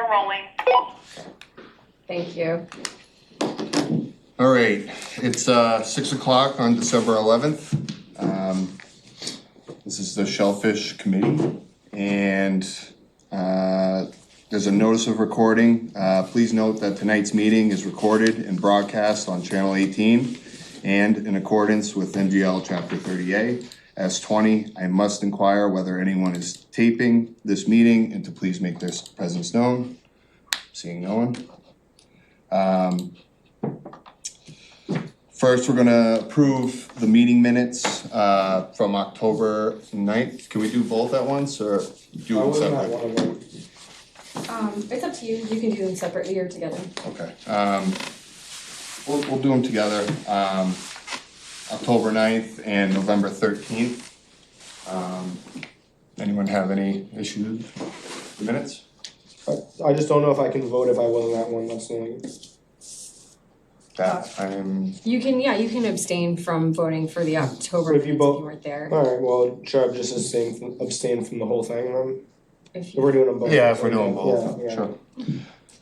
Camera rolling. Thank you. All right, it's 6 o'clock on December 11th. This is the Shellfish Committee, and there's a notice of recording. Please note that tonight's meeting is recorded and broadcast on Channel 18 and in accordance with NGL Chapter 30A. S20, I must inquire whether anyone is taping this meeting and to please make their presence known. Seeing no one. First, we're gonna approve the meeting minutes from October 9th. Can we do both at once or do them separately? It's up to you. You can do them separately or together. Okay. We'll do them together. October 9th and November 13th. Anyone have any issues with the minutes? I just don't know if I can vote if I wasn't at one, that's the only. You can abstain from voting for the October If you minutes both- if you weren't there. Alright, well, should I just abstain from the whole thing then? If If you, we're doing them both. Yeah, if we're doing both, Yeah. sure.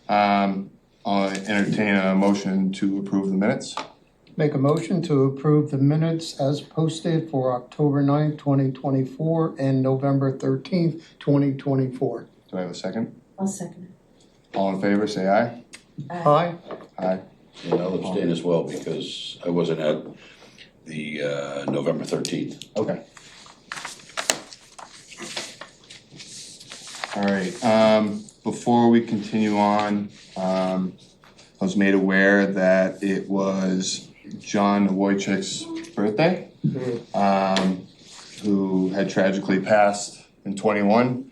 I'll entertain a motion to approve the minutes. Make a motion to approve the minutes as posted for October 9th, 2024 and November 13th, 2024. Do I have a second? I'll second All in favor, say aye. it. Aye. Aye. And I'll abstain as well because I wasn't at the November 13th. Okay. All right, before we continue on, I was made aware that it was John Wojcik's birthday, who had tragically passed in 21.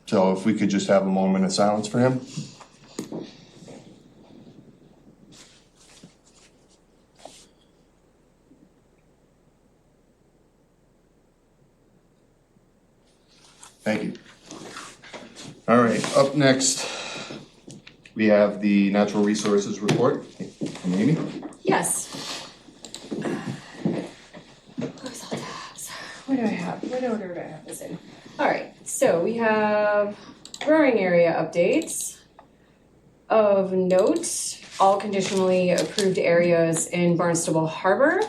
So if we could just have a moment of silence for him. Thank you. All right, up next, we have the Natural Resources Report from Amy. Yes. Close all tabs. What do I have? What order do I have this in? All right, so we have growing area updates. Of note, all conditionally approved areas in Barnstable Harbor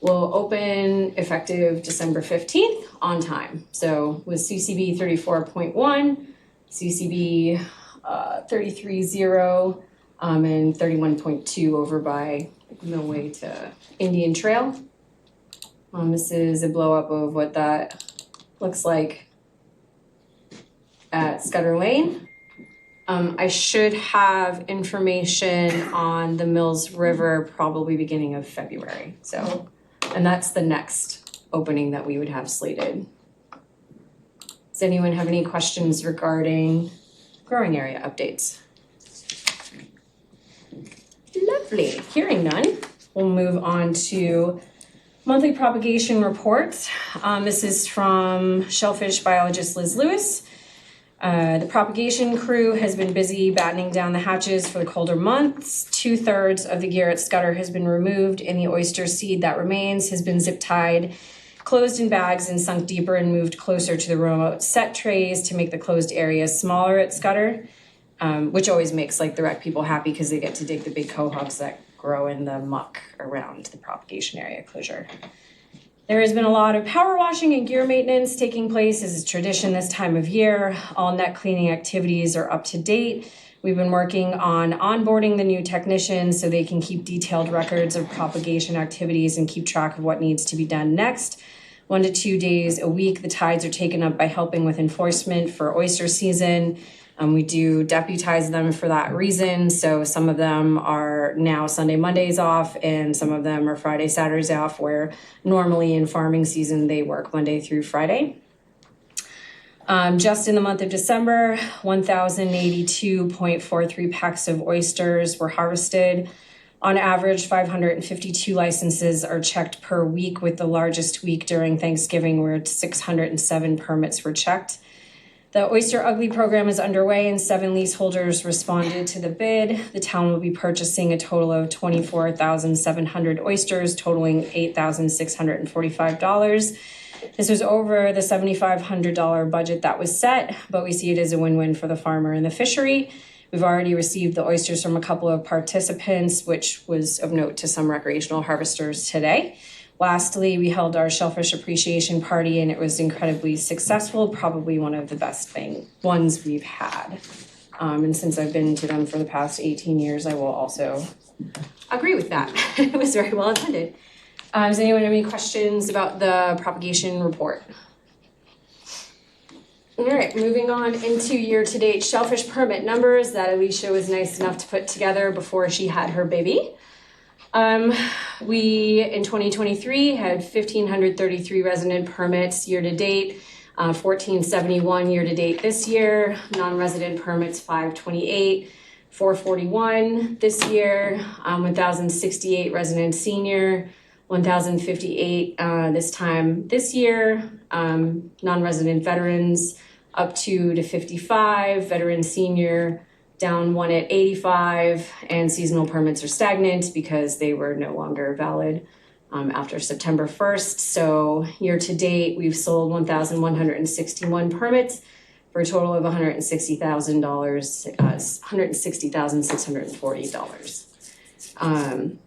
will open effective December 15th on time. So with CCB 34.1, CCB 33.0, and 31.2 over by Millway to Indian Trail. This is a blow up of what that looks like at Scudder Lane. I should have information on the Mills River probably beginning of February. So, and that's the next opening that we would have slated. Does anyone have any questions regarding growing area updates? Lovely. Hearing none, we'll move on to monthly propagation reports. This is from shellfish biologist Liz Lewis. The propagation crew has been busy battening down the hatches for the colder months. 2/3 of the gear at Scudder has been removed, and the oyster seed that remains has been zip tied, closed in bags, and sunk deeper and moved closer to the remote set trays to make the closed areas smaller at Scudder, which always makes like the rec people happy because they get to dig the big quahogs that grow in the muck around the propagation area closure. There has been a lot of power washing and gear maintenance taking place as is tradition this time of year. All net cleaning activities are up to date. We've been working on onboarding the new technicians so they can keep detailed records of propagation activities and keep track of what needs to be done next. 1 to 2 days a week, the tides are taken up by helping with enforcement for oyster season. We do deputize them for that reason. So some of them are now Sunday, Mondays off, and some of them are Friday, Saturdays off, where normally in farming season, they work Monday through Friday. Just in the month of December, 1,082.43 packs of oysters were harvested. On average, 552 licenses are checked per week, with the largest week during Thanksgiving where 607 permits were checked. The Oyster Ugly program is underway and 7 leaseholders responded to the bid. The town will be purchasing a total of 24,700 oysters, totaling $8,645. This was over the $7,500 budget that was set, but we see it as a win-win for the farmer and the fishery. We've already received the oysters from a couple of participants, which was of note to some recreational harvesters today. Lastly, we held our Shellfish Appreciation Party, and it was incredibly successful, probably one of the best ones we've had. And since I've been to them for the past 18 years, I will also agree with that. It was very well attended. Does anyone have any questions about the propagation report? All right, moving on into year-to-date shellfish permit numbers that Alicia was nice enough to put together before she had her baby. We, in 2023, had 1,533 resident permits year-to-date, 1,471 year-to-date this year, non-resident permits 528, 441 this year, 1,068 resident senior, 1,058 this year, non-resident veterans up 2 to 55, veteran senior down 1 at 85, and seasonal permits are stagnant because they were no longer valid after September 1st. So year to date, we've sold 1,161 permits for a total of $160,000, $160,640.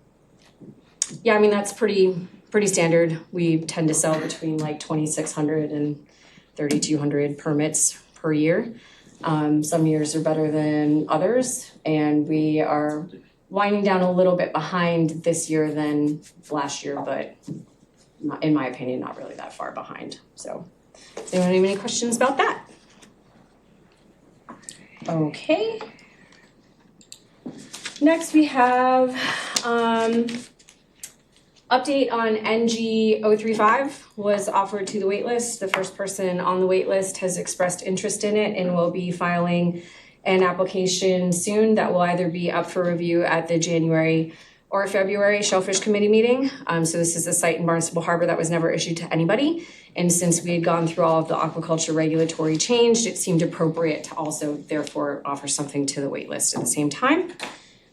Yeah, I mean, that's pretty standard. We tend to sell between like 2,600 and 3,200 permits per year. Some years are better than others, and we are winding down a little bit behind this year than last year, but in my opinion, not really that far behind. So, does anyone have any questions about that? Okay. Next we have update on NG 035 was offered to the waitlist. The first person on the waitlist has expressed interest in it and will be filing an application soon that will either be up for review at the January or February Shellfish Committee meeting. So this is a site in Barnstable Harbor that was never issued to anybody. And since we had gone through all of the aquaculture regulatory change, it seemed appropriate to also therefore offer something to the waitlist at the same time.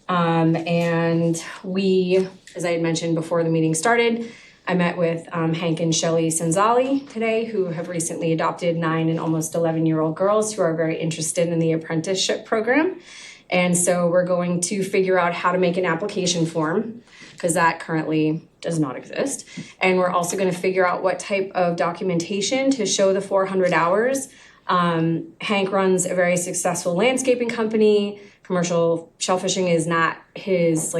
And we, as I had mentioned before the meeting started, I met with Hank and Shelley Senzali today, who have recently adopted 9 and almost 11-year-old girls who are very interested in the apprenticeship program. And so we're going to figure out how to make an application form, because that currently does not exist. And we're also going to figure out what type of documentation to show the 400 hours. Hank runs a very successful landscaping company. Commercial shellfishing is not his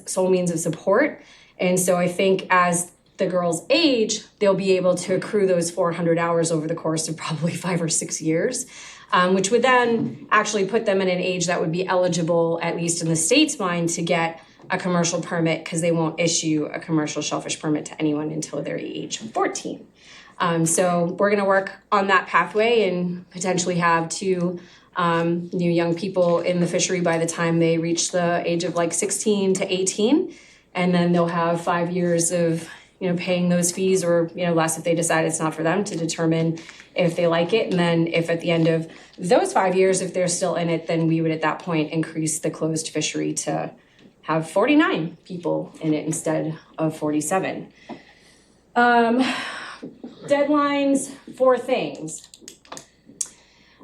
sole means of support. And so I think as the girls age, they'll be able to accrue those 400 hours over the course of probably 5 or 6 years, which would then actually put them in an age that would be eligible, at least in the state's mind, to get a commercial permit, because they won't issue a commercial shellfish permit to anyone until they're age 14. So we're going to work on that pathway and potentially have 2 new young people in the fishery by the time they reach the age of 16 to 18. And then they'll have 5 years of, paying those fees, or, less if they decide it's not for them, to determine if they like it. And then if at the end of those 5 years, if they're still in it, then we would at that point increase the closed fishery to have 49 people in it instead of 47. Deadlines for things.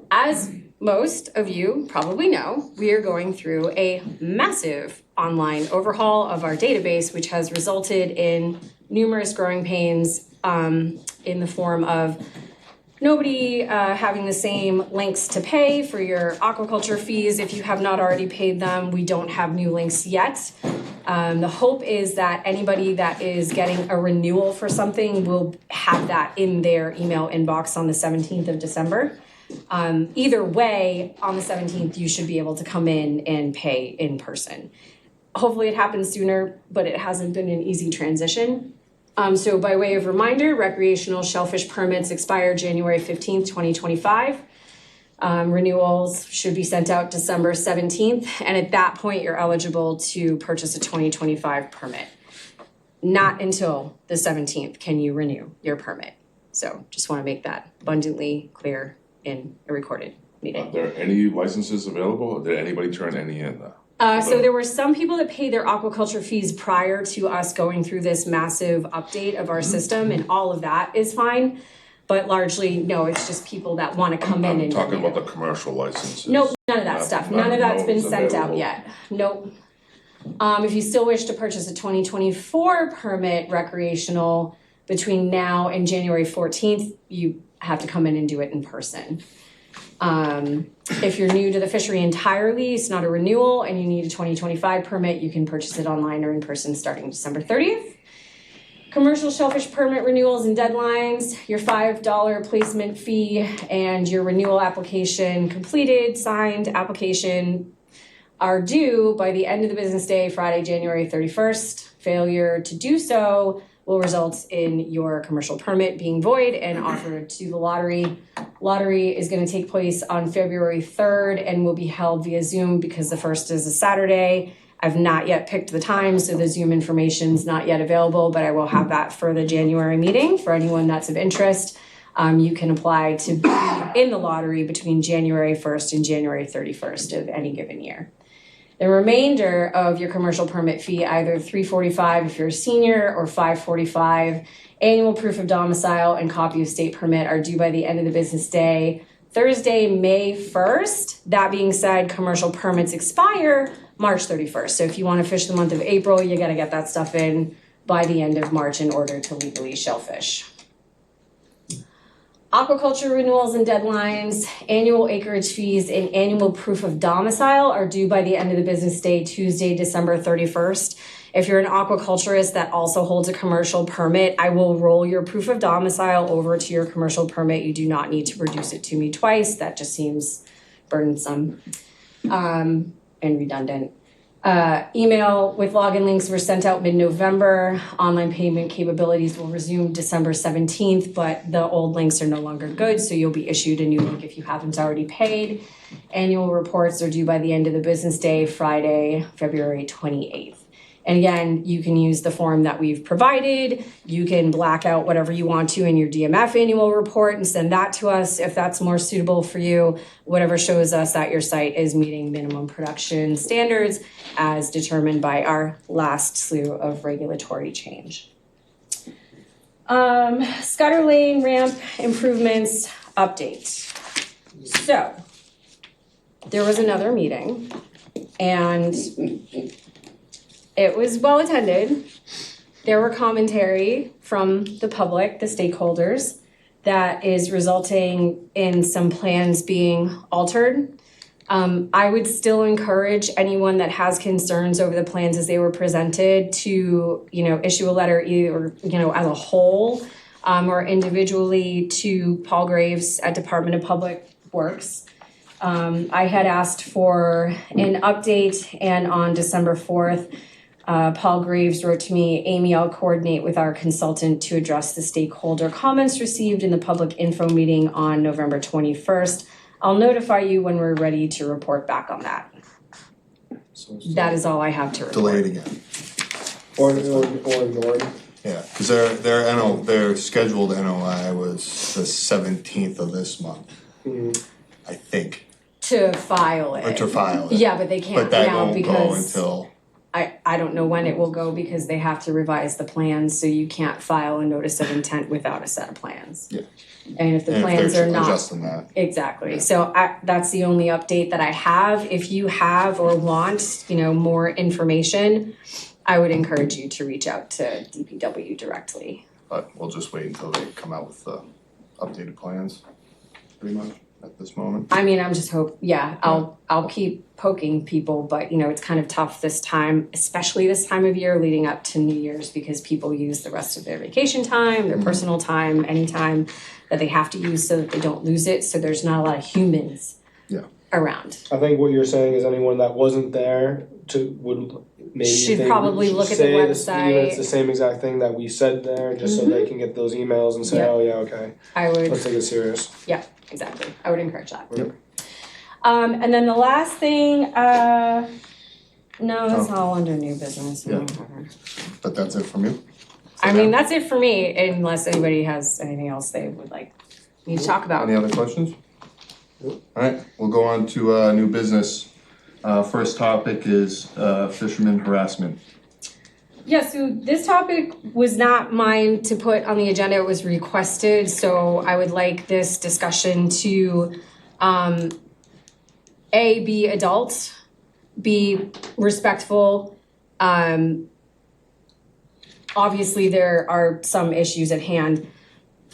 As most of you probably know, we are going through a massive online overhaul of our database, which has resulted in numerous growing pains in the form of nobody having the same links to pay for your aquaculture fees. If you have not already paid them, we don't have new links yet. The hope is that anybody that is getting a renewal for something will have that in their email inbox on the 17th of December. Either way, on the 17th, you should be able to come in and pay in person. Hopefully it happens sooner, but it hasn't been an easy transition. So by way of reminder, recreational shellfish permits expire January 15th, 2025. Renewals should be sent out December 17th. And at that point, you're eligible to purchase a 2025 permit. Not until the 17th can you renew your permit. So just want to make that abundantly clear in a recorded meeting. Are there any licenses available? Did anybody turn any in? So there were some people that paid their aquaculture fees prior to us going through this massive update of our system, and all of that is fine. But largely, no, it's just people that want to come in I'm and. talking about the commercial licenses. Nope, none of that stuff. None of that's been those sent out available. yet. Nope. If you still wish to purchase a 2024 permit recreational between now and January 14th, you have to come in and do it in person. If you're new to the fishery entirely, it's not a renewal, and you need a 2025 permit, you can purchase it online or in person starting December 30th. Commercial shellfish permit renewals and deadlines, your $5 placement fee and your renewal application completed, signed application are due by the end of the business day, Friday, January 31st. Failure to do so will result in your commercial permit being void and offered to the lottery. Lottery is going to take place on February 3rd and will be held via Zoom because the 1st is a Saturday. I've not yet picked the time, so the Zoom information is not yet available, but I will have that for the January meeting for anyone that's of interest. You can apply to be in the lottery between January 1st and January 31st of any given year. The remainder of your commercial permit fee, either $345 if you're a senior or $545, annual proof of domicile and copy of state permit are due by the end of the business day, Thursday, May 1st. That being said, commercial permits expire March 31st. So if you want to fish the month of April, you got to get that stuff in by the end of March in order to legally shellfish. Aquaculture renewals and deadlines, annual acreage fees, and annual proof of domicile are due by the end of the business day, Tuesday, December 31st. If you're an aquaculturist that also holds a commercial permit, I will roll your proof of domicile over to your commercial permit. You do not need to produce it to me twice. That just seems burdensome and redundant. Email with login links were sent out mid-November. Online payment capabilities will resume December 17th, but the old links are no longer good, so you'll be issued a new link if you haven't already paid. Annual reports are due by the end of the business day, Friday, February 28th. And again, you can use the form that we've provided. You can black out whatever you want to in your DMF annual report and send that to us if that's more suitable for you. Whatever shows us that your site is meeting minimum production standards as determined by our last slew of regulatory change. Scudder Lane ramp improvements update. So there was another meeting and it was well attended. There were commentary from the public, the stakeholders, that is resulting in some plans being altered. I would still encourage anyone that has concerns over the plans as they were presented to, issue a letter either, as a whole or individually to Paul Graves at Department of Public Works. I had asked for an update, and on December 4th, Paul Graves wrote to me, Amy, I'll coordinate with our consultant to address the stakeholder comments received in the public info meeting on November 21st. I'll notify you when we're ready to report back on that. So That is all I have to report. delayed again. Or ignored. Yeah, because their scheduled NOI was the 17th of this month, I think, To file it. or to file it. Yeah, but they can't But that now won't go because until, I don't know when it will go because they have to revise the plans, so you can't file a notice of intent without a set of plans. yeah, And if the and plans if they're are not. adjusting that. Exactly. So that's the only update that I have. If you have or want, more information, I would encourage you to reach out to DPW directly. But we'll just wait until they come out with the updated plans, pretty much, at this moment. I mean, I'm just I'll keep poking people, but it's kind of tough this time, especially this time of year leading up to New Year's, because people use the rest of their vacation time, their personal time, any time that they have to use so that they don't lose it. So there's not a lot of humans around. I think what you're saying is anyone that wasn't there would maybe Should probably look at the website. Even it's the same exact thing that we said there, just so they can get those emails and say, Yep. oh yeah, okay, I would. let's take it serious. Yeah, exactly. I would encourage that. Yep. And then the last thing, no, that's all under new business. Yeah. But that's it from you? I mean, that's it for me, unless anybody has anything else they would like me to talk about. Any other questions? All right, we'll go on to new business. First topic is fisherman harassment. Yeah, so this topic was not mine to put on the agenda, it was requested, so I would like this discussion to, A, be adult, be respectful. Obviously, there are some issues at hand.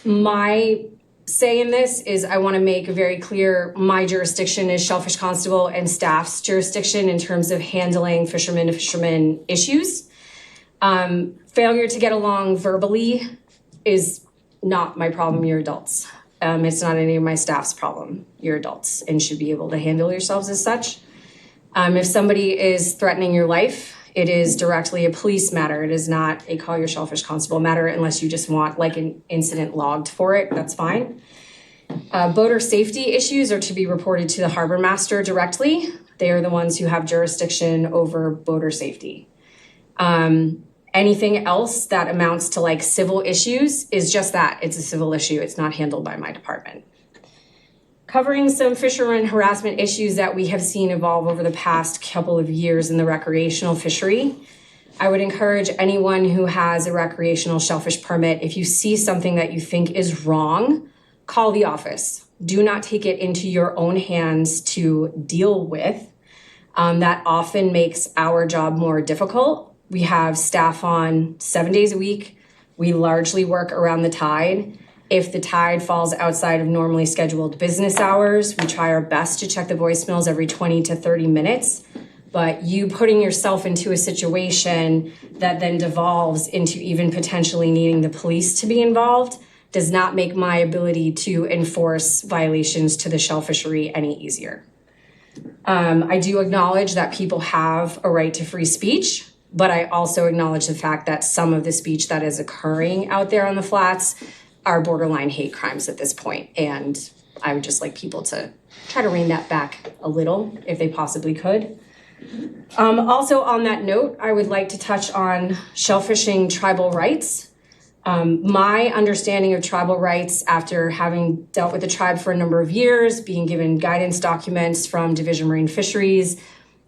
My say in this is I want to make very clear my jurisdiction is Shellfish Constable and staff's jurisdiction in terms of handling fisherman to fisherman issues. Failure to get along verbally is not my problem, you're adults. It's not any of my staff's problem, you're adults and should be able to handle yourselves as such. If somebody is threatening your life, it is directly a police matter. It is not a call your Shellfish Constable matter unless you just want like an incident logged for it, that's fine. Boater safety issues are to be reported to the harbor master directly. They are the ones who have jurisdiction over boater safety. Anything else that amounts to like civil issues is just that, it's a civil issue, it's not handled by my department. Covering some fisherman harassment issues that we have seen evolve over the past couple of years in the recreational fishery. I would encourage anyone who has a recreational shellfish permit, if you see something that you think is wrong, call the office. Do not take it into your own hands to deal with. That often makes our job more difficult. We have staff on 7 days a week. We largely work around the tide. If the tide falls outside of normally scheduled business hours, we try our best to check the voicemails every 20 to 30 minutes. But you putting yourself into a situation that then devolves into even potentially needing the police to be involved does not make my ability to enforce violations to the shell fishery any easier. I do acknowledge that people have a right to free speech, but I also acknowledge the fact that some of the speech that is occurring out there on the flats are borderline hate crimes at this point. And I would just like people to try to rein that back a little if they possibly could. Also on that note, I would like to touch on shellfishing tribal rights. My understanding of tribal rights after having dealt with the tribe for a number of years, being given guidance documents from Division Marine Fisheries,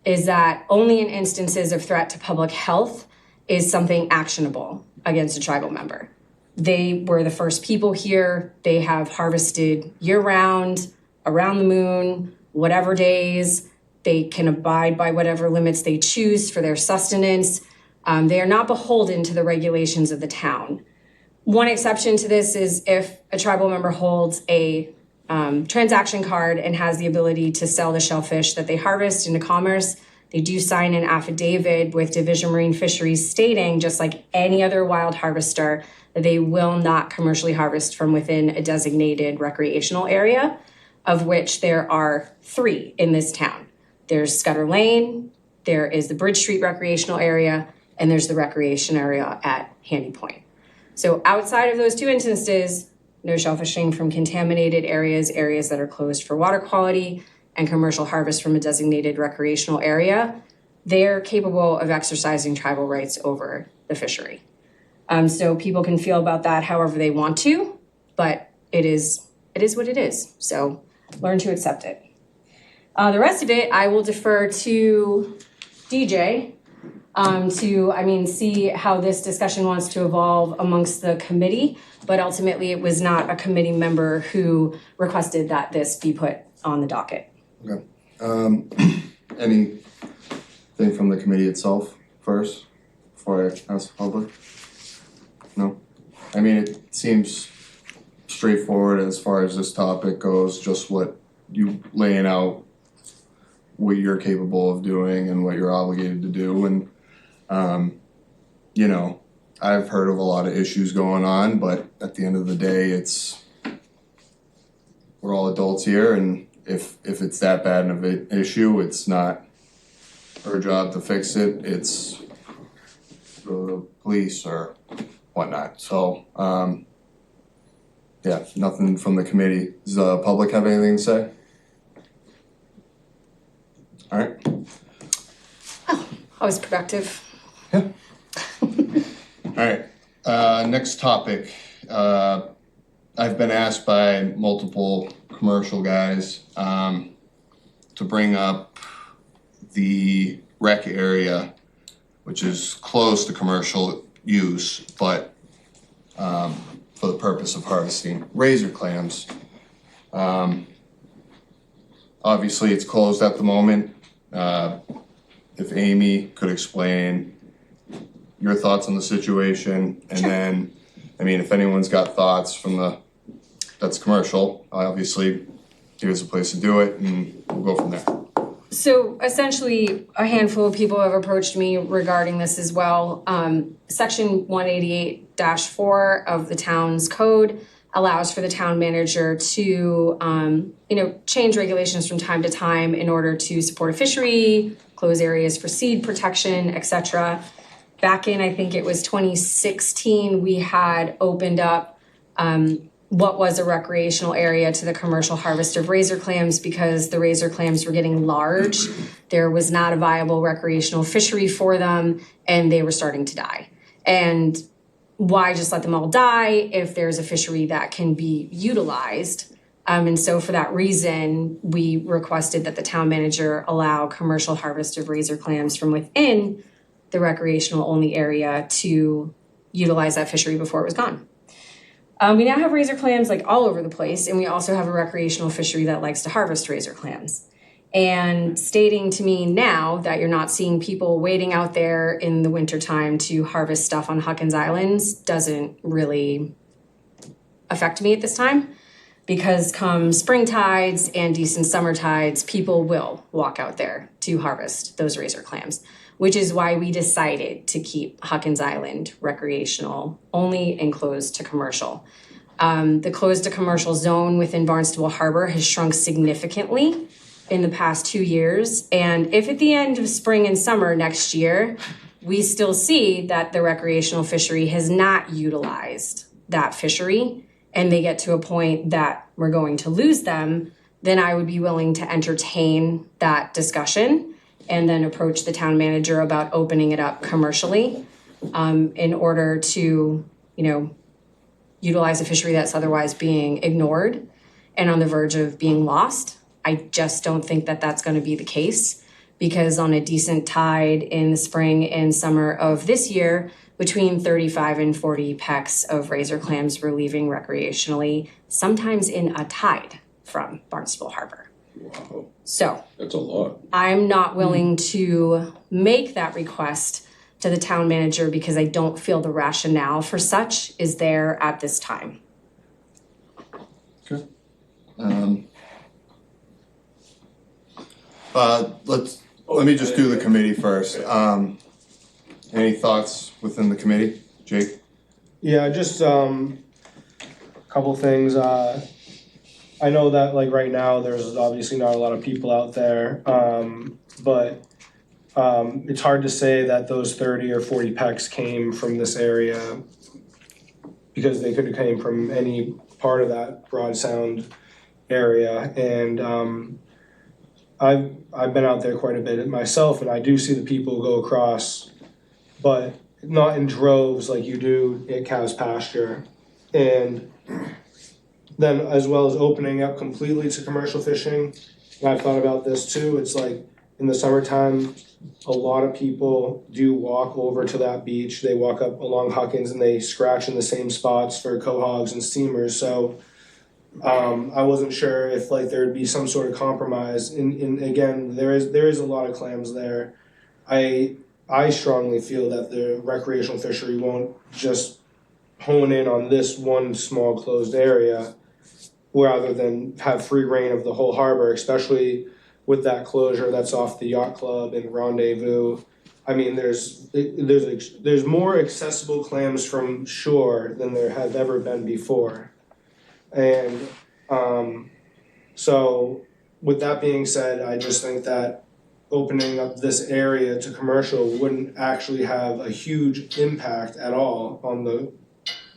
is that only in instances of threat to public health is something actionable against a tribal member. They were the first people here. They have harvested year-round, around the moon, whatever days. They can abide by whatever limits they choose for their sustenance. They are not beholden to the regulations of the town. One exception to this is if a tribal member holds a transaction card and has the ability to sell the shellfish that they harvest into commerce, they do sign an affidavit with Division Marine Fisheries stating, just like any other wild harvester, that they will not commercially harvest from within a designated recreational area, of which there are 3 in this town. There's Scudder Lane, there is the Bridge Street recreational area, and there's the recreation area at Handy Point. So outside of those 2 instances, no shellfishing from contaminated areas, areas that are closed for water quality, and commercial harvest from a designated recreational area. They're capable of exercising tribal rights over the fishery. So people can feel about that however they want to, but it is what it is. So learn to accept it. The rest of it, I will defer to DJ to see how this discussion wants to evolve amongst the committee, but ultimately it was not a committee member who requested that this be put on the docket. Okay. Anything from the committee itself first, before I ask the public? No? I mean, it seems straightforward as far as this topic goes, just what you laying out what you're capable of doing and what you're obligated to do. And, I've heard of a lot of issues going on, but at the end of the day, we're all adults here, and if it's that bad of an issue, it's not our job to fix it. It's the police or whatnot. So, nothing from the committee. Does the public have anything to say? All right. Oh, I was productive. Yeah. All right. Next topic. I've been asked by multiple commercial guys to bring up the rec area, which is close to commercial use, but for the purpose of harvesting razor clams. Obviously, it's closed at the moment. If Amy could explain your thoughts on the situation, and then, I mean, if anyone's got thoughts from that's commercial, obviously, here's a place to do it, and we'll go from there. So essentially, a handful of people have approached me regarding this as well. Section 188-4 of the town's code allows for the town manager to, change regulations from time to time in order to support a fishery, close areas for seed protection, etc. Back in, I think it was 2016, we had opened up what was a recreational area to the commercial harvest of razor clams because the razor clams were getting large. There was not a viable recreational fishery for them, and they were starting to die. And why just let them all die if there's a fishery that can be utilized? And so for that reason, we requested that the town manager allow commercial harvest of razor clams from within the recreational only area to utilize that fishery before it was gone. We now have razor clams like all over the place, and we also have a recreational fishery that likes to harvest razor clams. And stating to me now that you're not seeing people waiting out there in the wintertime to harvest stuff on Huckins Islands doesn't really affect me at this time, because come spring tides and decent summer tides, people will walk out there to harvest those razor clams, which is why we decided to keep Huckins Island recreational only and closed to commercial. The closed to commercial zone within Barnstable Harbor has shrunk significantly in the past 2 years. And if at the end of spring and summer next year, we still see that the recreational fishery has not utilized that fishery, and they get to a point that we're going to lose them, then I would be willing to entertain that discussion and then approach the town manager about opening it up commercially in order to, utilize a fishery that's otherwise being ignored and on the verge of being lost. I just don't think that that's going to be the case, because on a decent tide in the spring and summer of this year, between 35 and 40 pecks of razor clams were leaving recreationally, sometimes in a tide from Barnstable Harbor. Wow, So that's a lot. I'm not willing to make that request to the town manager because I don't feel the rationale for such is there at this time. Okay. Let me just do the committee first. Any thoughts within the committee, Jake? Yeah, just a couple things. I know that like right now there's obviously not a lot of people out there, but it's hard to say that those 30 or 40 pecks came from this area, because they could have came from any part of that Broad Sound area. And I've been out there quite a bit myself, and I do see the people go across, but not in droves like you do at Cow's Pasture. And then as well as opening up completely to commercial fishing, and I've thought about this too, it's like in the summertime, a lot of people do walk over to that beach. They walk up along Huckins and they scratch in the same spots for cohogs and steamers. So I wasn't sure if like there'd be some sort of compromise. In again, there is a lot of clams there. I strongly feel that the recreational fishery won't just hone in on this one small closed area, rather than have free reign of the whole harbor, especially with that closure that's off the yacht club and Rendezvous. I mean, there's more accessible clams from shore than there have ever been before. And so with that being said, I just think that opening up this area to commercial wouldn't actually have a huge impact at all on the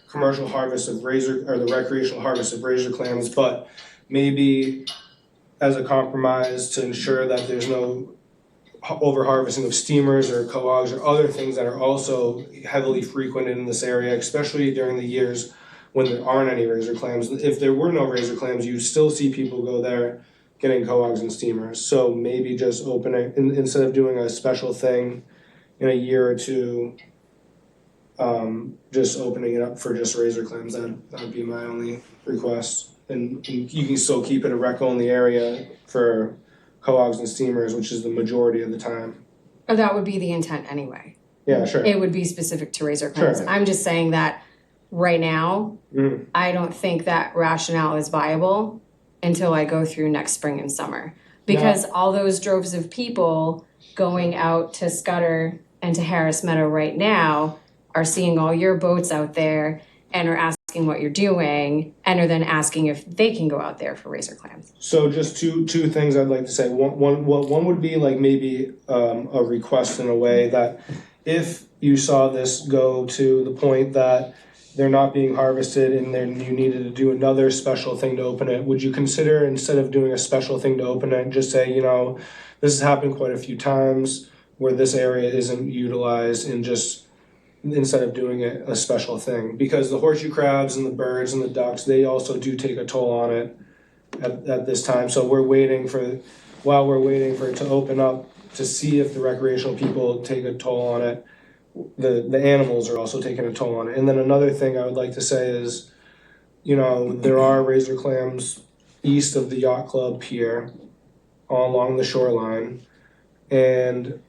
commercial harvest of the recreational harvest of razor clams, but maybe as a compromise to ensure that there's no over harvesting of steamers or cohogs or other things that are also heavily frequented in this area, especially during the years when there aren't any razor clams. If there were no razor clams, you'd still see people go there getting cohogs and steamers. So maybe just opening, instead of doing a special thing in a year or two, just opening it up for just razor clams, that would be my only request. And you can still keep it a rec-only area for cohogs and steamers, which is the majority of the time. Or that would be the intent anyway. Yeah, sure. It would be specific to razor clams. Sure. I'm just saying that right now, I don't think that rationale is viable until I go through next spring and summer. Because all those droves of people going out to Scudder and to Harris Meadow right now are seeing all your boats out there and are asking what you're doing and are then asking if they can go out there for razor clams. So just two things I'd like to say. One would be like maybe a request in a way that if you saw this go to the point that they're not being harvested and then you needed to do another special thing to open it, would you consider, instead of doing a special thing to open it, just say, you know, this has happened quite a few times where this area isn't utilized, and just instead of doing it a special thing, because the horseshoe crabs and the birds and the ducks, they also do take a toll on it at this time. So while we're waiting for it to open up to see if the recreational people take a toll on it, the animals are also taking a toll on it. And then another thing I would like to say is, you know, there are razor clams east of the yacht club pier all along the shoreline, and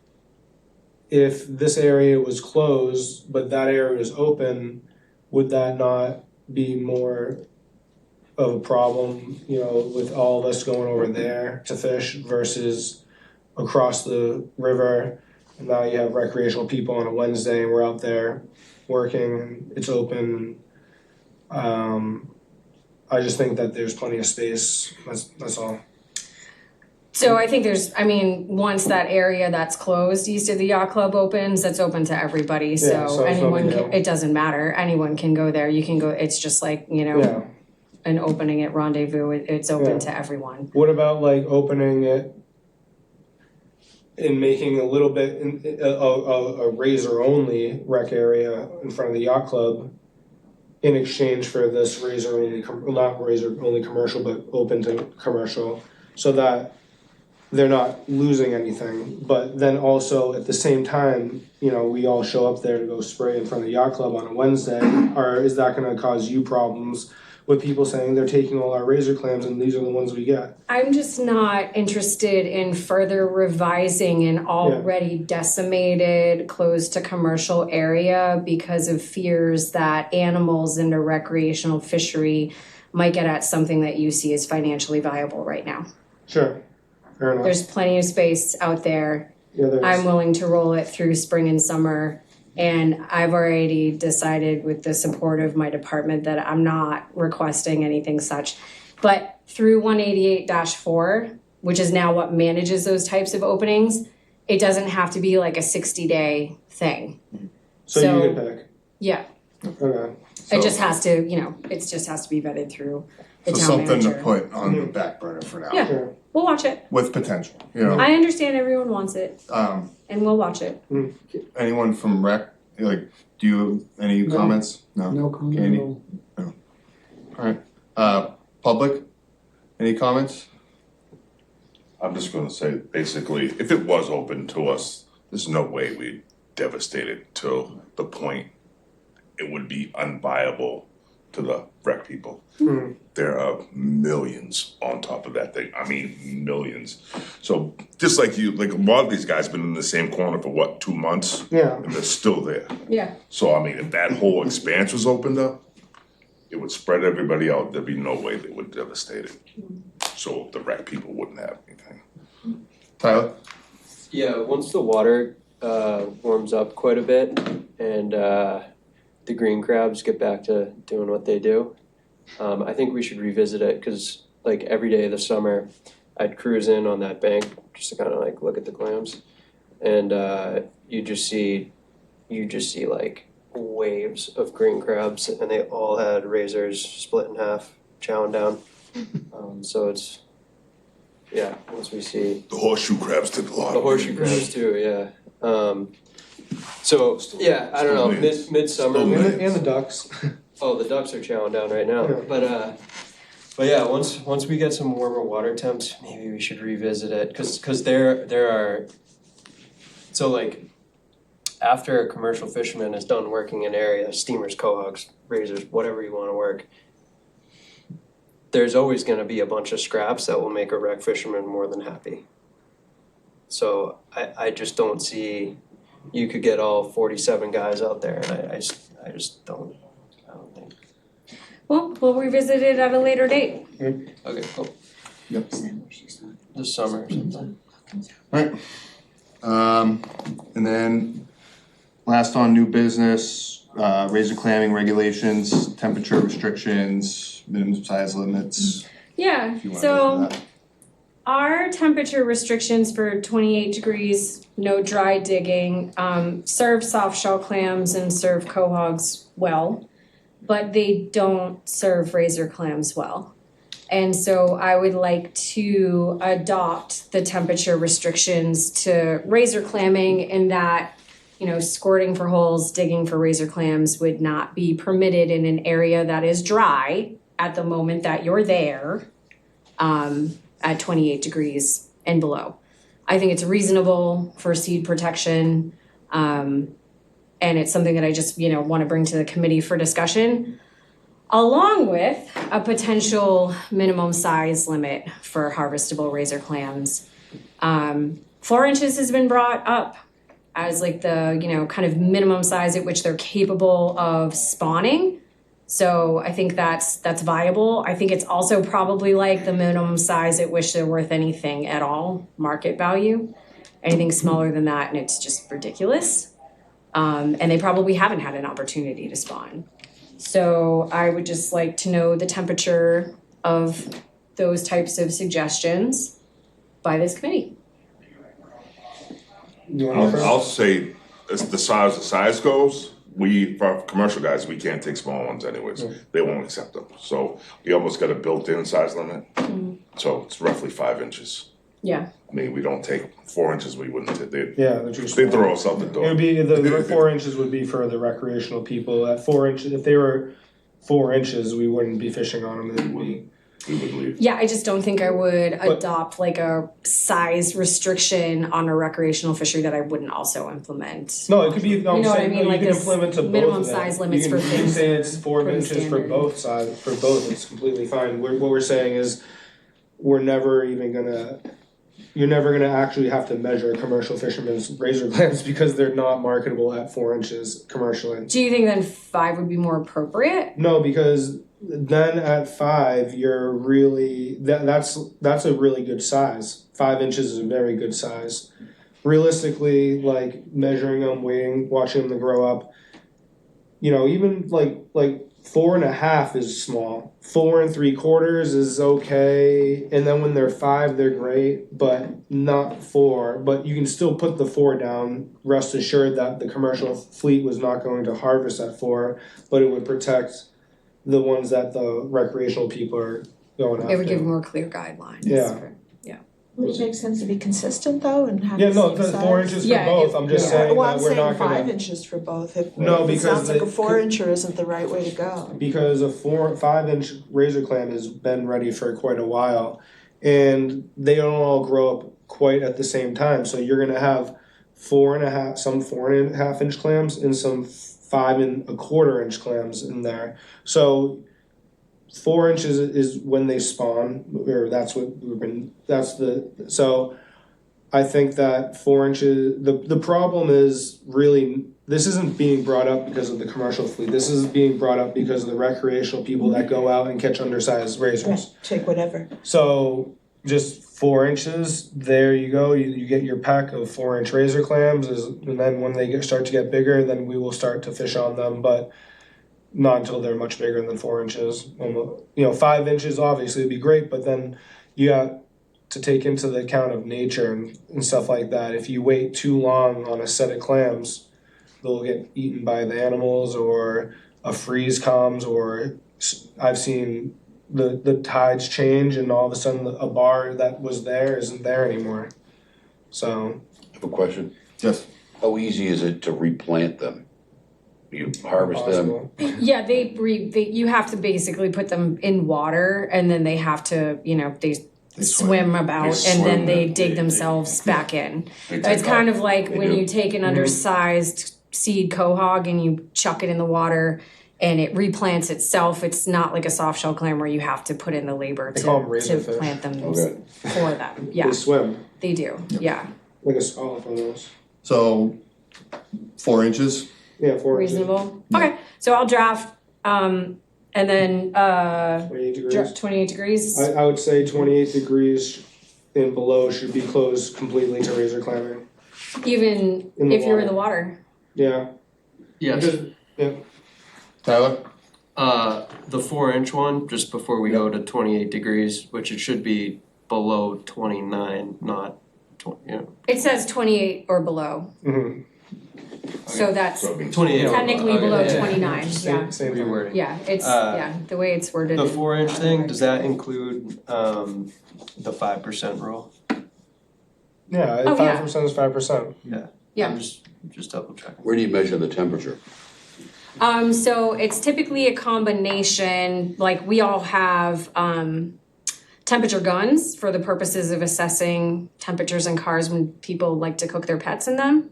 if this area was closed but that area is open, would that not be more of a problem, you know, with all of us going over there to fish versus across the river? And now you have recreational people on a Wednesday and we're out there working, it's open. I just think that there's plenty of space, that's all. So I think once that area that's closed east of the yacht club opens, that's open to everybody. Yeah, so it's anyone no big can, deal. it doesn't matter. Anyone can go there. You can go, it's just like, you know, Yeah. an opening at Rendezvous. It's open Yeah. to everyone. What about like opening it and making a little bit a razor only rec area in front of the yacht club in exchange for this razor only, not razor only commercial, but open to commercial, so that they're not losing anything. But then also at the same time, you know, we all show up there to go spray in front of the yacht club on a Wednesday, or is that gonna cause you problems with people saying they're taking all our razor clams and these are the ones we get? I'm just not interested in further revising an already decimated, closed to commercial area because of fears that animals in the recreational fishery might get at something that you see as financially viable right now. Sure, fair enough. There's plenty of space out there. Yeah, there is. I'm willing to roll it through spring and summer. And I've already decided with the support of my department that I'm not requesting anything such. But through 188-4, which is now what manages those types of openings, it doesn't have to be like a 60-day thing. So you can pick. Yeah, Okay. it just has to, you know, it just has to be vetted through the So town something manager. to put on the back burner for now. Yeah. Sure. We'll watch it. With potential, you know. I understand everyone wants it, and we'll watch it. Anyone from rec, like, do you, any No. comments? No comment at Candy? all. Alright, public, any comments? I'm just gonna say, basically, if it was open to us, there's no way we'd devastate it to the point it would be unviable to the rec people. There are millions on top of that thing, I mean, millions. So, just like you, like a lot of these guys been in the same corner for what, 2 months? Yeah. And they're still there. Yeah. So, I mean, if that whole expanse was opened up, it would spread everybody out, there'd be no way they would devastate it. So the rec people wouldn't have anything. Tyler? Yeah, once the water warms up quite a bit and the green crabs get back to doing what they do, I think we should revisit it, because like every day of the summer, I'd cruise in on that bank just to kind of like look at the clams, and you just see like waves of green crabs, and they all had razors split in half, chowing down. So it's, yeah, once we see The horseshoe crabs did a lot. the horseshoe crabs too, yeah. So yeah, I don't know, midsummer. Still And the ducks. Oh, the ducks are chowing down right now. Yeah. But yeah, once we get some warmer water temps, maybe we should revisit it, cause there are, so like, after a commercial fisherman is done working an area, steamers, cohogs, razors, whatever you wanna work, there's always gonna be a bunch of scraps that will make a wreck fisherman more than happy. So I just don't see, you could get all 47 guys out there, and I just don't think. Well, we'll revisit it at a later date. Okay, cool. Yep. This summer or something. Alright. And then last on new business, razor clamming regulations, temperature restrictions, minimum size limits. Yeah, If you wanna go so through that. our temperature restrictions for 28 degrees, no dry digging, serve soft shell clams and serve cohogs well, but they don't serve razor clams well. And so I would like to adopt the temperature restrictions to razor clamming in that, you know, squirting for holes, digging for razor clams would not be permitted in an area that is dry at the moment that you're there, at 28 degrees and below. I think it's reasonable for seed protection, and it's something that I just, you know, want to bring to the committee for discussion, along with a potential minimum size limit for harvestable razor clams. 4 inches has been brought up as like the, you know, kind of minimum size at which they're capable of spawning. So I think that's viable. I think it's also probably like the minimum size at which they're worth anything at all, market value. Anything smaller than that, and it's just ridiculous. And they probably haven't had an opportunity to spawn. So I would just like to know the temperature of those types of suggestions by this committee. You wanna go first? I'll say, as the size goes, for commercial guys, we can't take small ones anyways. They won't accept them. So we almost got a built-in size limit. So it's roughly 5 inches. Yeah. I mean, we don't take 4 inches, we wouldn't take, Yeah, the true they'd throw us out the It door. would be, the 4 inches would be for the recreational people. At 4 inches, if they were 4 inches, we wouldn't be fishing on them. It'd be, We would leave. Yeah, I just don't think I would adopt like a size restriction on a recreational fishery that I wouldn't also implement. no, it could be, no, I'm You know what I saying, mean, no, you like can this implement to both minimum of them. size limits You can- for You can things say it's 4 pretty inches for standard. both sides, for both, it's completely fine. What we're saying is, we're never even gonna, you're never gonna actually have to measure commercial fishermen's razor clams because they're not marketable at 4 inches commercially. Do you think then 5 would be more appropriate? No, because then at 5, you're really, that's a really good size. 5 inches is a very good size. Realistically, like measuring them, watching them to grow up, you know, even like 4.5 is small. 4 3/4 is okay, and then when they're 5, they're great, but not 4. But you can still put the 4 down. Rest assured that the commercial fleet was not going to harvest at 4, but it would protect the ones that the recreational people are going after. It would give more clear guidelines. Yeah. Would it make sense to be consistent though and have Yeah, the no, same the 4 size? inches for Yeah, both. I'm just yeah. saying Well, that I'm we're saying not 5 gonna. inches for both. If No, it because sounds like a the- 4 incher isn't the right way to go. Because a 5 inch razor clam has been ready for quite a while, and they don't all grow up quite at the same time. So you're gonna have 4.5, some 4.5 inch clams, and some 5 1/4 inch clams in there. So 4 inches is when they spawn, or that's what we've been. So. I think that 4 inches. The problem is really, this isn't being brought up because of the commercial fleet. This is being brought up because of the recreational people that go out and catch undersized razors. Right, take whatever. So just 4 inches, there you go. You get your pack of 4 inch razor clams, and then when they start to get bigger, then we will start to fish on them, but not until they're much bigger than 4 inches. You know, 5 inches obviously would be great, but then you got to take into the account of nature and stuff like that. If you wait too long on a set of clams, they'll get eaten by the animals, or a freeze comes, or I've seen the tides change and all of a sudden a bar that was there isn't there anymore. So I have a question. Yes. How easy is it to replant them? You harvest them, Possible. Yeah, you have to basically put them in water and then they have to, they swim about They and then swim they and dig they- themselves back in. They It's take kind off. of like They when do. you take an undersized seed quahog and you chuck it in the water and it replants itself. It's not like a soft shell clam where you have to put in the labor They call them to razorfish. plant them Okay. for them. Yeah, They swim they do. Yeah, like a scallop almost. So 4 inches, Yeah, 4 inches, reasonable. Okay, so I'll draft, and then 28 degrees. 28 degrees. I would say 28 degrees and below should be closed completely to razor clamming. Even In the if you're in water. the water. Yeah. Yes, Tyler? the 4-inch one, just before we go to 28 degrees, which it should be below 29, not 20, It says 28 or below, Mm-hmm. so that's So it means 28 or technically okay, below yeah, yeah. 29, yeah. Same thing. Rewording. Yeah, it's, the way it's worded. The in- 4-inch thing, does that include the 5% rule? Yeah, Oh, yeah. 5% is 5%. Yeah. I'm just double checking. where do you measure the temperature? So it's typically a combination, like we all have, temperature guns for the purposes of assessing temperatures in cars when people like to cook their pets in them.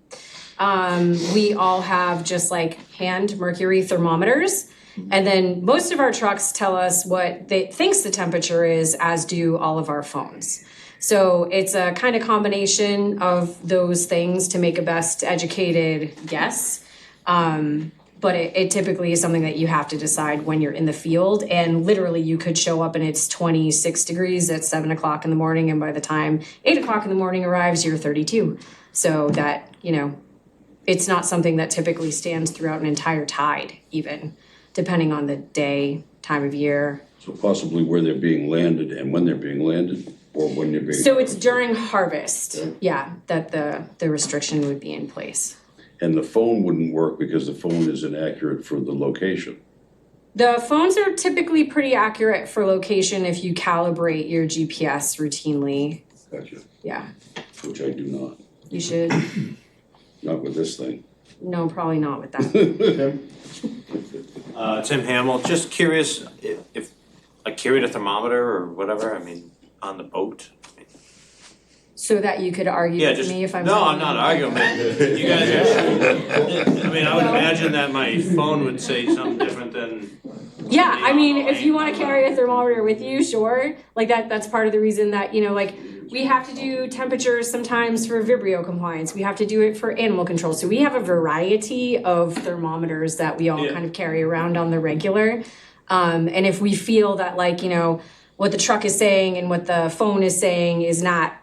We all have just like hand mercury thermometers. And then most of our trucks tell us what they thinks the temperature is, as do all of our phones. So it's a kind of combination of those things to make a best educated guess. But it typically is something that you have to decide when you're in the field. And literally you could show up and it's 26 degrees at 7 o'clock in the morning. And by the time 8 o'clock in the morning arrives, you're 32. So that, it's not something that typically stands throughout an entire tide, even depending on the day, time of year. So possibly where they're being landed and when they're being landed, or when they're being. So it's during harvest, yeah, that the restriction would be in place. And the phone wouldn't work because the phone is inaccurate for the location. The phones are typically pretty accurate for location if you calibrate your GPS routinely. Gotcha, Yeah, which I do not, you should, not with this thing. no, probably not with that. Tim Hamill, just curious if I carried a thermometer or whatever, on the boat. So that you could argue Yeah, with just, me if I'm. no, telling I'm not you. arguing, but you guys are, I would imagine that my phone would say something different than. Yeah, I mean, somebody if you on wanna the lane. carry a thermometer with you, sure, like that's part of the reason that, we have to do temperatures sometimes for Vibrio compliance, we have to do it for animal control, so we have a variety of thermometers that we all Yeah. kind of carry around on the regular. And if we feel that what the truck is saying and what the phone is saying is not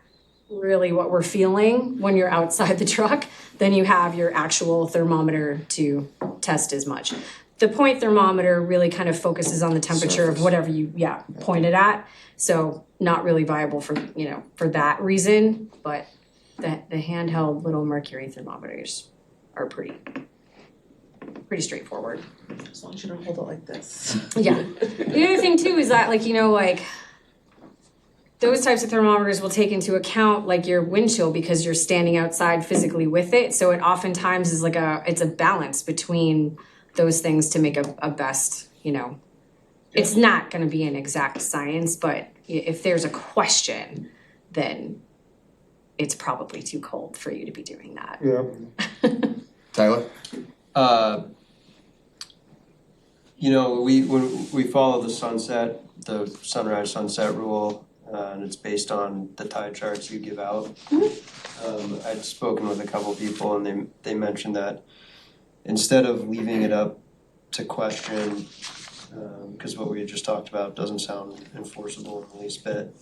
really what we're feeling when you're outside the truck, then you have your actual thermometer to test as much. The point thermometer really kind of focuses on the temperature of whatever you, point it at. So not really viable for that reason, but the handheld little mercury thermometers are pretty straightforward. As long as you don't hold it like this. Yeah. The other thing too is that those types of thermometers will take into account your wind chill because you're standing outside physically with it. So it oftentimes is it's a balance between those things to make a best, it's not gonna be an exact science, but if there's a question, then it's probably too cold for you to be doing that. Yeah. Tyler? When we follow the sunrise sunset rule, and it's based on the tide charts you give out. I'd spoken with a couple people and they mentioned that instead of leaving it up to question, because what we had just talked about doesn't sound enforceable in the least bit.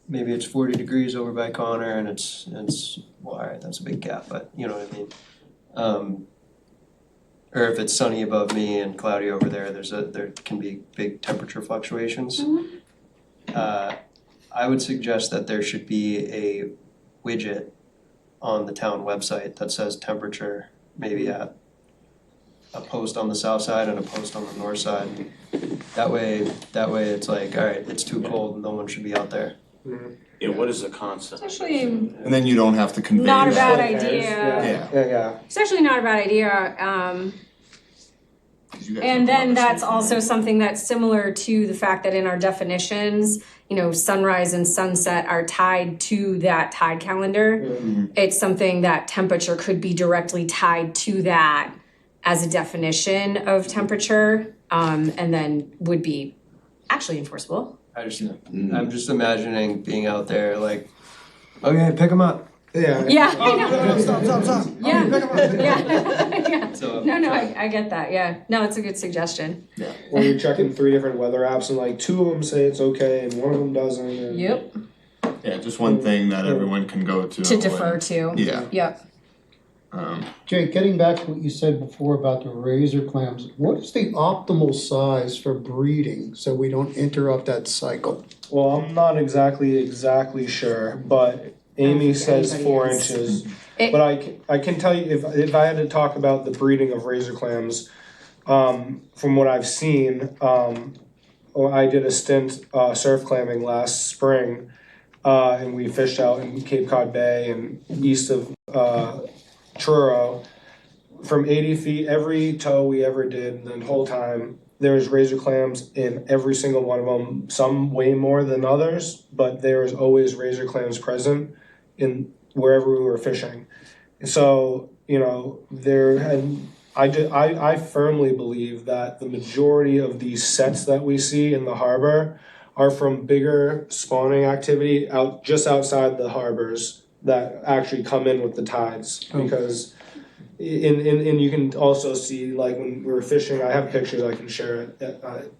Maybe it's 40 degrees over by Connor and it's well, all right, that's a big gap, but you know what I mean? Or if it's sunny above me and cloudy over there, there can be big temperature fluctuations. I would suggest that there should be a widget on the town website that says temperature, maybe at a post on the south side and a post on the north side. That way it's all right, it's too cold, no one should be out there. Yeah, what is the concept? It's actually And then you don't have to convey not a that. bad idea. Yeah. It's actually not a bad idea. 'Cause you guys And have then another that's site. also something that's similar to the fact that in our definitions, you know, sunrise and sunset are tied to that tide calendar. It's something that temperature could be directly tied to that as a definition of temperature, and then would be actually enforceable. I'm just imagining being out there like, okay, pick them up. Yeah. Yeah, Oh, I know. no, stop. Yeah. Pick 'em up. Yeah. So No, I get that, yeah. No, it's a good suggestion. When you're checking 3 different weather apps and like 2 of them say it's okay and 1 of them doesn't. And Yep, Yeah, just one thing that everyone can go to. to defer and- to. Yeah. Yep. Jake, getting back to what you said before about the razor clams, what is the optimal size for breeding so we don't interrupt that cycle? Well, I'm not exactly sure, but Amy think says anybody 4 is. inches. It- But I can tell you if I had to talk about the breeding of razor clams, from what I've seen, or I did a stint surf clamming last spring, and we fished out in Cape Cod Bay and east of Truro. From 80 feet, every tow we ever did the whole time, there's razor clams in every single one of them. Some way more than others, but there is always razor clams present in wherever we were fishing. So, you know, I firmly believe that the majority of these sets that we see in the harbor are from bigger spawning activity just outside the harbors that actually come in with the tides. Because and you can also see, like when we were fishing, I have pictures I can share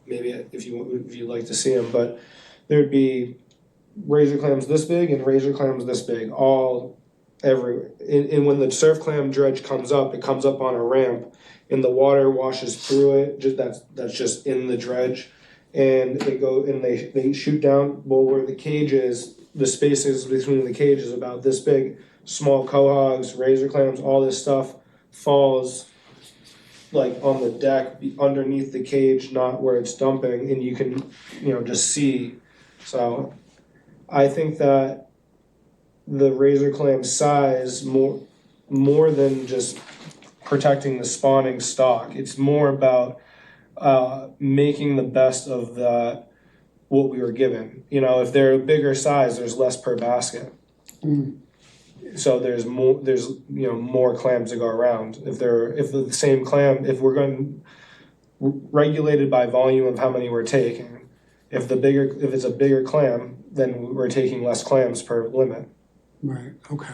maybe if you'd like to see them, but there'd be razor clams this big and razor clams this big, all everywhere. And when the surf clam dredge comes up, it comes up on a ramp, and the water washes through it. That's just in the dredge, and they shoot down. Well, where the cage is, the spaces between the cage is about this big. Small quahogs, razor clams, all this stuff falls like on the deck underneath the cage, not where it's dumping, and you can just see. So I think that the razor clam size more than just protecting the spawning stock. It's more about making the best of what we were given. If they're a bigger size, there's less per basket. So there's more clams to go around. If the same clam, if we're going regulated by volume of how many we're taking, if it's a bigger clam, then we're taking less clams per limit. Right, okay.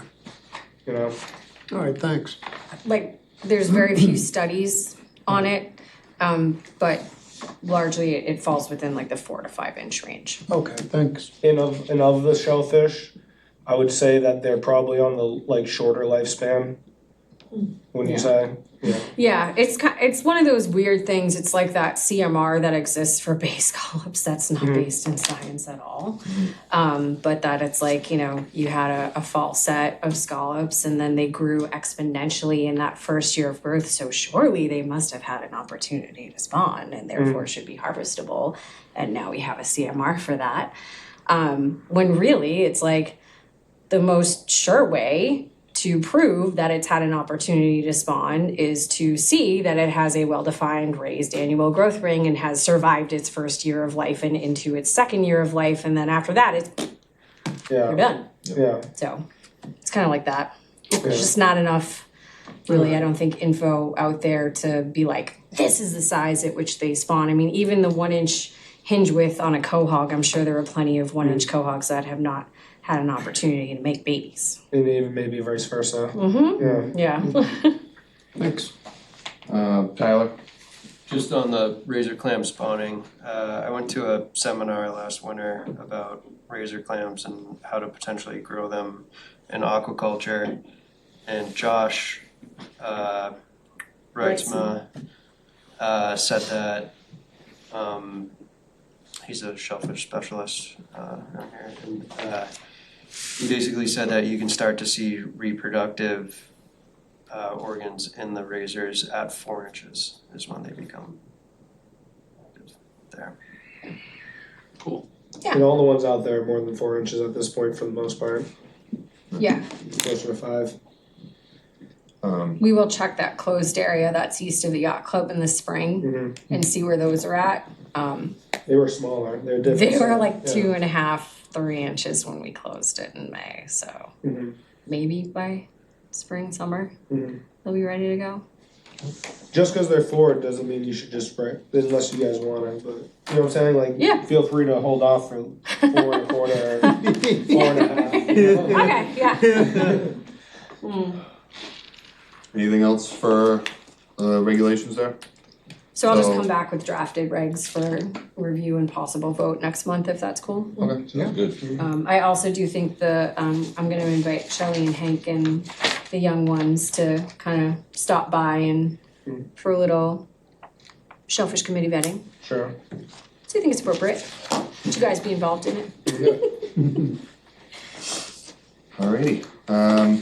All right, thanks. Like, there's very few studies on it, but largely it falls within like the 4 to 5 inch range. Okay, thanks. And of the shellfish, I would say that they're probably on the shorter lifespan. When you say, Yeah, it's one of those weird things. It's like that CMR that exists for bay scallops that's not based in science at all. But that it's like, you had a fall set of scallops and then they grew exponentially in that first year of growth. So surely they must have had an opportunity to spawn and therefore should be harvestable. And now we have a CMR for that. When really it's like the most sure way to prove that it's had an opportunity to spawn is to see that it has a well-defined raised annual growth ring and has survived its first year of life and into its second year of life, and then after that you're done. Yeah. So it's kind of like that. There's just not enough, really, I don't think, info out there to be like, this is the size at which they spawn. I mean, even the 1 inch hinge width on a quahog, I'm sure there are plenty of 1 inch quahogs that have not had an opportunity to make babies. And even maybe vice versa. Yeah. Thanks. Tyler? just on the razor clam spawning, I went to a seminar last winter about razor clams and how to potentially grow them in aquaculture. And Josh Reitzma said that he's a shellfish specialist around here. And, he basically said that you can start to see reproductive organs in the razors at 4 inches is when they become there. Cool. And all the ones out there are more than 4 inches at this point for the most part, Yeah. closer to 5. We will check that closed area that's east of the yacht club in the spring and see where those are at. They were smaller, they're different. They were size, like yeah. 2.5, 3 inches when we closed it in May, so maybe by spring, summer, they'll be ready to go. Just because they're forward doesn't mean you should just spray, unless you guys want it, but, you know what I'm saying, like, Yeah. feel free to hold off for 4.25 or 4.5. you know? Okay, yeah. Anything else for regulations there? So I'll just So- come back with drafted regs for review and possible vote next month, if that's cool. Okay. Sounds good. I also do think I'm gonna invite Shelley and Hank and the young ones to kind of stop by and for a little Shellfish Committee vetting. Sure. So I think it's appropriate. Would you guys be involved in it? Alrighty, I'm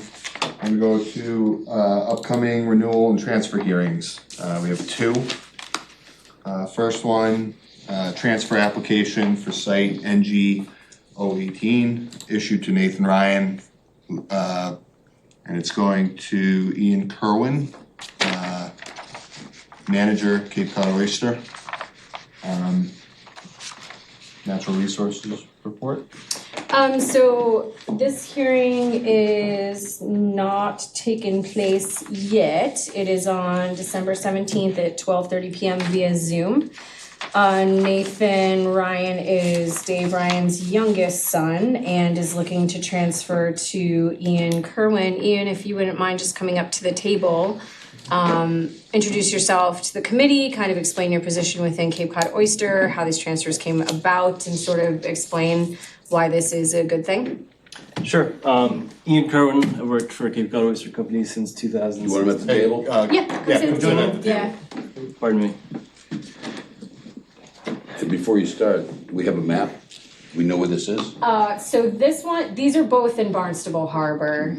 gonna go to upcoming renewal and transfer hearings. We have two. First one, transfer application for site NG 018 issued to Nathan Ryan. And it's going to Ian Kerwin, manager, Cape Cod Oyster. Natural Resources Report. So this hearing is not taken place yet. It is on December 17th at 12:30 p.m. via Zoom. Nathan Ryan is Dave Ryan's youngest son and is looking to transfer to Ian Kerwin. Ian, if you wouldn't mind just coming up to the table, introduce yourself to the committee, kind of explain your position within Cape Cod Oyster, how these transfers came about, and sort of explain why this is a good thing. Sure. Ian Kerwin, I worked for Cape Cod Oyster Company since 2000. You want him at the table? Yeah, come join us. yeah. Pardon me. And before you start, we have a map? We know where this is? So this one, these are both in Barnstable Harbor.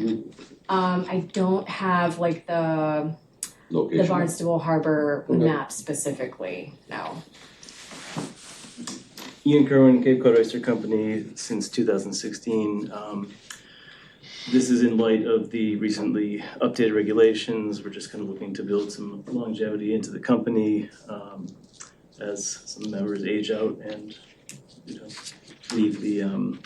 I don't have like the Location? Barnstable Harbor map specifically, no. Ian Kerwin, Cape Cod Oyster Company since 2016. This is in light of the recently updated regulations. We're just kind of looking to build some longevity into the company as some members age out and leave the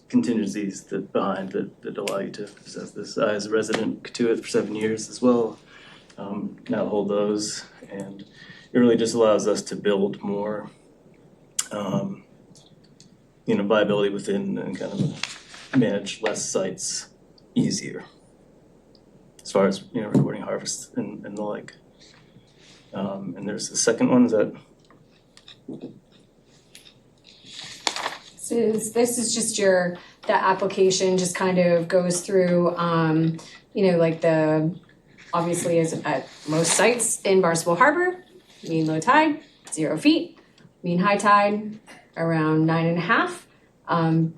contingencies behind that allow you to possess this. I, as a resident, could do it for 7 years as well. Now hold those, and it really just allows us to build more, viability within and kind of manage less sites easier. As far as recording harvests and the like. And there's the second one. Is that? This is just the application just kind of goes through, obviously as at most sites in Barnstable Harbor, mean low tide, 0 feet, mean high tide, around 9.5.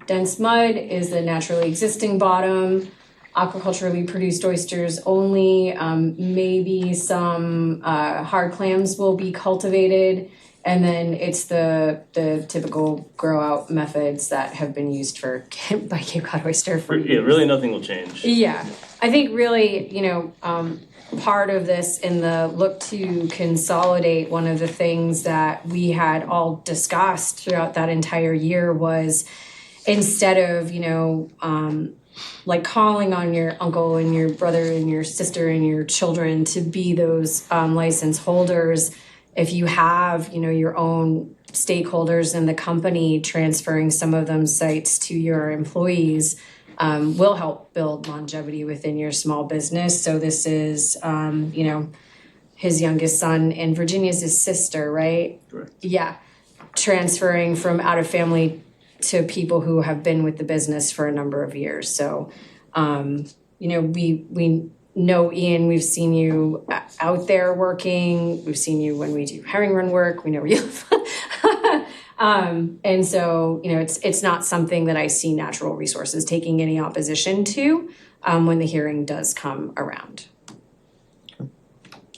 Dense mud is the naturally existing bottom, aquaculturally produced oysters only, maybe some hard clams will be cultivated. And then it's the typical grow out methods that have been used by Cape Cod Oyster for years. Yeah, really nothing will change. Yeah, I think really, part of this in the look to consolidate, one of the things that we had all discussed throughout that entire year was instead of, calling on your uncle and your brother and your sister and your children to be those license holders, if you have, your own stakeholders in the company transferring some of them sites to your employees will help build longevity within your small business. So this is, his youngest son, and Virginia's his sister, right? Correct. Yeah, transferring from out of family to people who have been with the business for a number of years. So, we know Ian, we've seen you out there working, we've seen you when we do herring run work, we know where you live. And so, it's not something that I see Natural Resources taking any opposition to when the hearing does come around.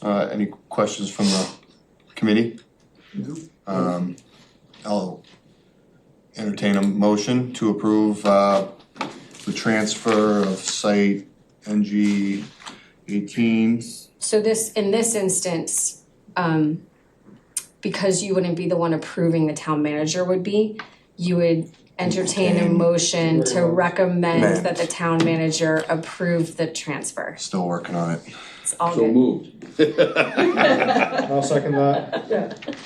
Any questions from the committee? I'll entertain a motion to approve the transfer of site NG 18. So this, in this instance, because you wouldn't be the one approving, the town manager would be, you would entertain a motion to recommend that the town manager approve the transfer. Still working on it. It's all So good. moved. I'll second that.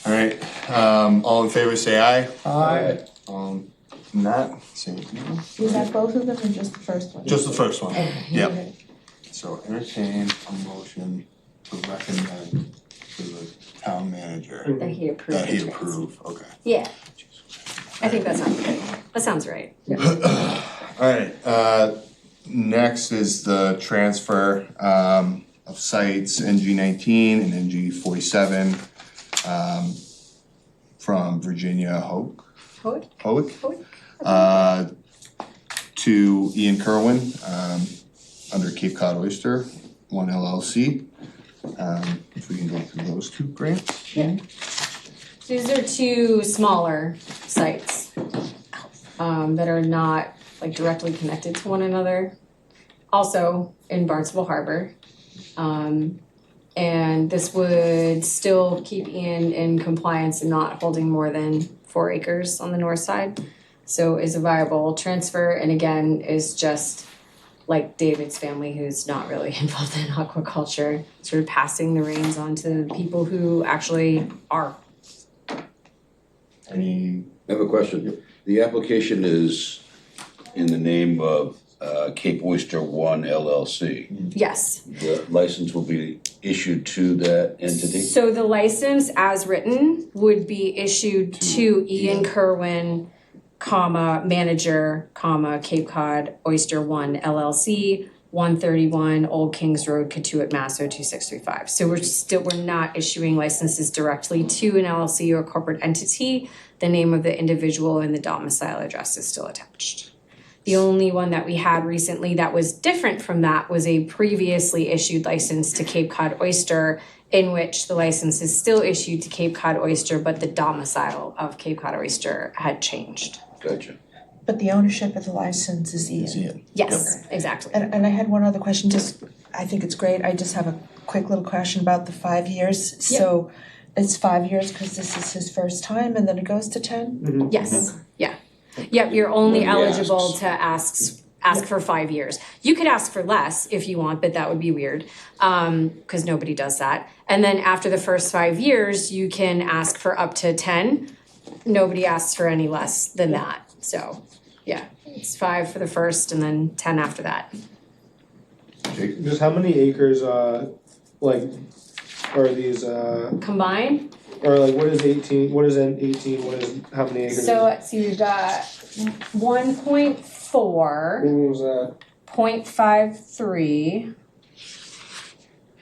All right, all in favor, say aye. Aye. Not, say no. Was that both of them or just the first one? Just the first one, yep. So entertain a motion to recommend to the town manager That he approved that the he transfer. approve, okay. Yeah, I think that sounds good. That sounds right. Alright, next is the transfer, of sites NG 19 and NG 47, from Virginia Howick? Howick, to Ian Kerwin, under Cape Cod Oyster, 1 LLC. If we can go through those two grants. Yeah. These are two smaller sites that are not like directly connected to one another. Also in Barnstable Harbor. And this would still keep Ian in compliance and not holding more than 4 acres on the north side. So is a viable transfer, and again, is just like David's family, who's not really involved in aquaculture, sort of passing the reins on to people who actually are. Any, I have a question. The application is in the name of Cape Oyster One LLC. Yes. The license will be issued to that entity? So the license as written would be issued to Ian Kerwin, manager, Cape Cod Oyster One LLC, 131 Old Kings Road, Katuitt, Mass. 02635. So we're not issuing licenses directly to an LLC or corporate entity. The name of the individual and the domicile address is still attached. The only one that we had recently that was different from that was a previously issued license to Cape Cod Oyster, in which the license is still issued to Cape Cod Oyster, but the domicile of Cape Cod Oyster had changed. Gotcha. But the ownership of the license is Ian. Yes, exactly. And I had one other question, I think it's great, I just have a quick little question about the 5 years. So it's 5 years because this is his first time and then it goes to 10? Yes, yeah. Yep, you're only When he eligible asks. to ask for 5 years. You could ask for less if you want, but that would be weird, because nobody does that. And then after the first 5 years, you can ask for up to 10. Nobody asks for any less than that. So, yeah, it's 5 for the first and then 10 after that. Just how many acres, like, are these, Combined, or like, what is 18, what is an 18, what is, how many acres? so let's see, we've got 1.4, What was that? 0.53.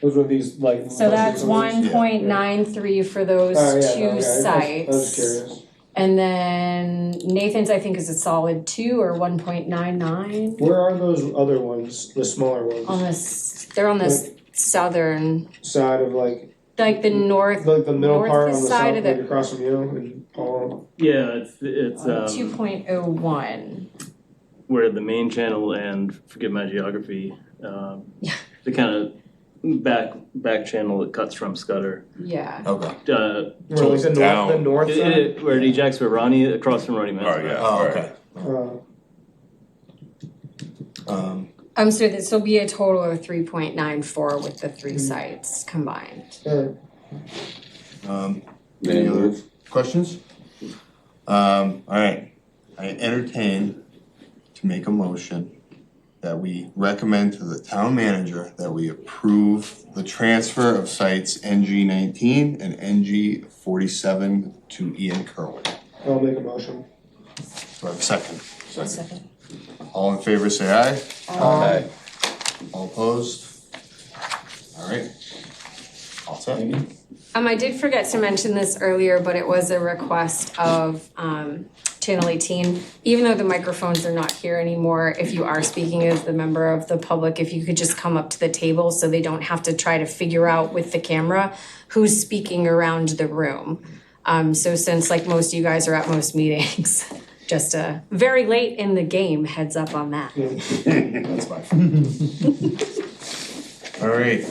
Those were these, like. So that's 1.93 for those two sites. I was curious. And then Nathan's, I think, is a solid 2 or 1.99 Where are those other ones, the smaller ones? on this. They're on this southern, Side of like like the north, the middle part on the side south, of the- like across from you and all. Yeah, it's 2.01. where the main channel and forgive my geography, the kind of back channel that cuts from Scudder. Yeah. okay. Where So like it's the down. north side? Where it ejects where Ronnie, across from Ronnie Man's. Oh, yeah. Oh, okay. So this will be a total of 3.94 with the 3 sites combined. Any other questions? Alright, I entertain to make a motion that we recommend to the town manager that we approve the transfer of sites NG 19 and NG 47 to Ian Kerwin. I'll make a motion. Do I have a second? Second. All in favor, say aye. Aye. All opposed? Alright. All set? I did forget to mention this earlier, but it was a request of Channel 18. Even though the microphones are not here anymore, if you are speaking as the member of the public, if you could just come up to the table so they don't have to try to figure out with the camera who's speaking around the room. So since like most of you guys are at most meetings, Just very late in the game, heads up on that. That's my fault. All right,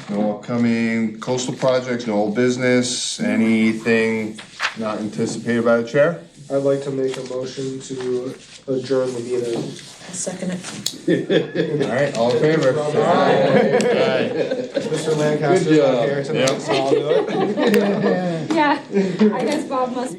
no upcoming coastal projects, no old business, anything not anticipated by the chair? I'd like to make a motion to adjourn the meeting. I'll second it. All right, all in favor? Mr. Lancaster's not here tonight, so I'll do it. Yeah, I guess Bob must.